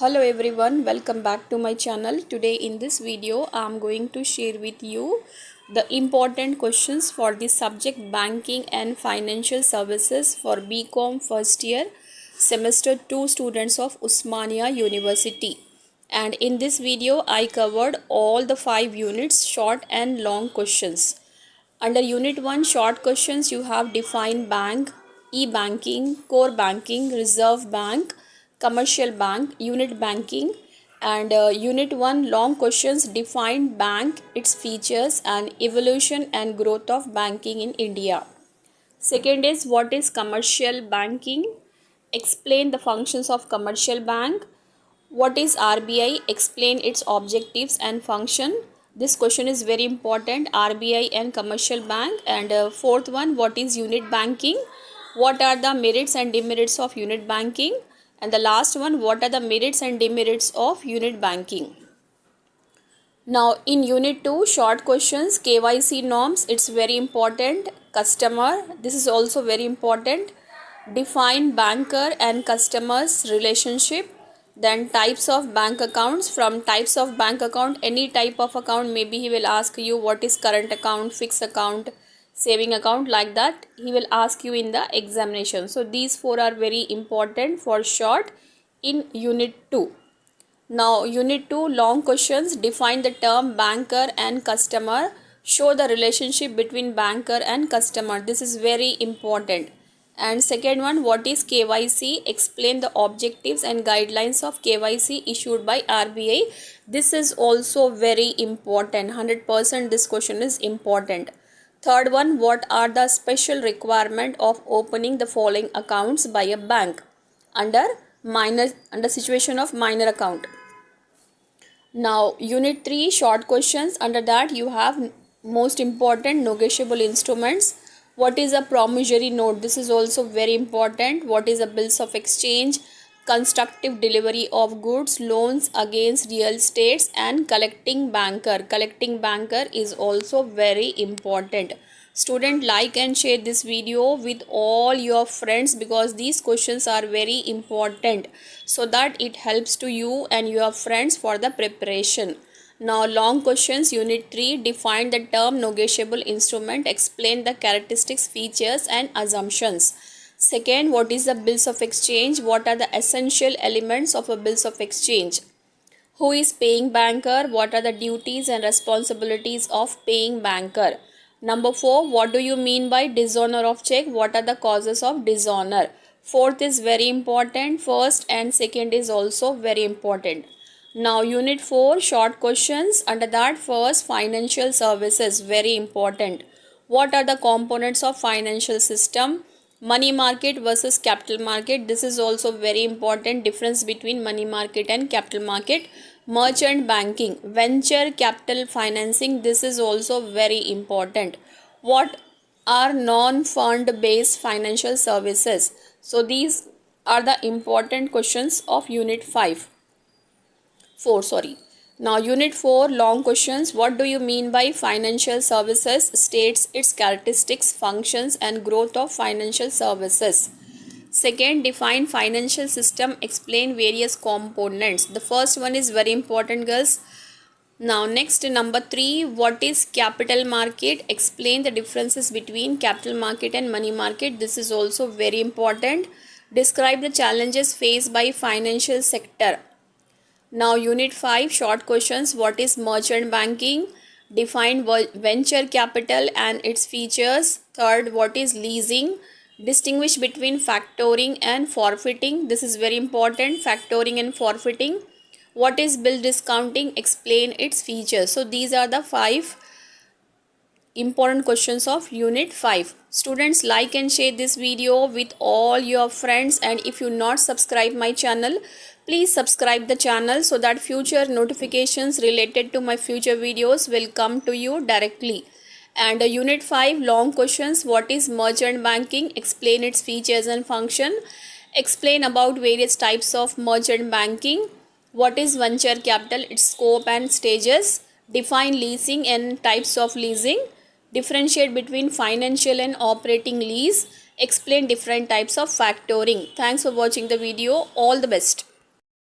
Hello everyone, welcome back to my channel. Today in this video I am going to share with you the important questions for the subject Banking and Financial Services for BCom first year semester 2 students of Osmania University. And in this video I covered all the 5 units short and long questions. Under unit 1 short questions you have define bank, e-banking, core banking, reserve bank, commercial bank, unit banking, and unit 1 long questions define bank, its features and evolution and growth of banking in India. Second is what is commercial banking? Explain the functions of commercial bank. What is RBI? Explain its objectives and function. This question is very important. RBI and commercial bank. And fourth one, what is unit banking? What are the merits and demerits of unit banking? And the last one, what are the merits and demerits of unit banking? Now in unit 2 short questions, KYC norms, it's very important. Customer, this is also very important. Define banker and customers relationship. Then types of bank accounts. From types of bank account, any type of account, maybe he will ask you what is current account, fixed account, saving account, like that he will ask you in the examination. So these four are very important for short in unit 2. Now unit 2 long questions, define the term banker and customer, show the relationship between banker and customer. This is very important. And second one, what is KYC? Explain the objectives and guidelines of KYC issued by RBI. This is also very important. 100% this question is important. Third one, what are the special requirement of opening the following accounts by a bank under situation of minor account. Now unit 3 short questions, under that you have most important negotiable instruments. What is a promissory note? This is also very important. What is a bills of exchange, constructive delivery of goods, loans against real estates, and collecting banker. Collecting banker is also very important. Student, like and share this video with all your friends because these questions are very important, so that it helps to you and your friends for the preparation. Now long questions, unit 3, define the term negotiable instrument, explain the characteristics, features and assumptions. Second, what is the bills of exchange? What are the essential elements of a bills of exchange? Who is paying banker? What are the duties and responsibilities of paying banker? Number 4, what do you mean by dishonor of check? What are the causes of dishonor? Fourth is very important. First and second is also very important. Now unit 4 short questions, under that first financial services, very important. What are the components of financial system? Money market versus capital market, this is also very important. Difference between money market and capital market. Merchant banking, venture capital financing, this is also very important. What are non-fund based financial services? So these are the important questions of unit 4. Now unit 4 long questions, what do you mean by financial services? States its characteristics, functions and growth of financial services. Second, define financial system, explain various components. The first one is very important, girls. Now next, number 3, what is capital market? Explain the differences between capital market and money market. This is also very important. Describe the challenges faced by financial sector. Now unit 5 short questions, what is merchant banking? Define venture capital and its features. Third, what is leasing? Distinguish between factoring and forfeiting. This is very important, factoring and forfeiting. What is bill discounting? Explain its features. So these are the 5 important questions of unit 5. Students, like and share this video with all your friends, and if you not subscribe my channel, please subscribe the channel so that future notifications related to my future videos will come to you directly. And unit 5 long questions, what is merchant banking? Explain its features and function. Explain about various types of merchant banking. What is venture capital, its scope and stages. Define leasing and types of leasing. Differentiate between financial and operating lease. Explain different types of factoring. Thanks for watching the video. All the best.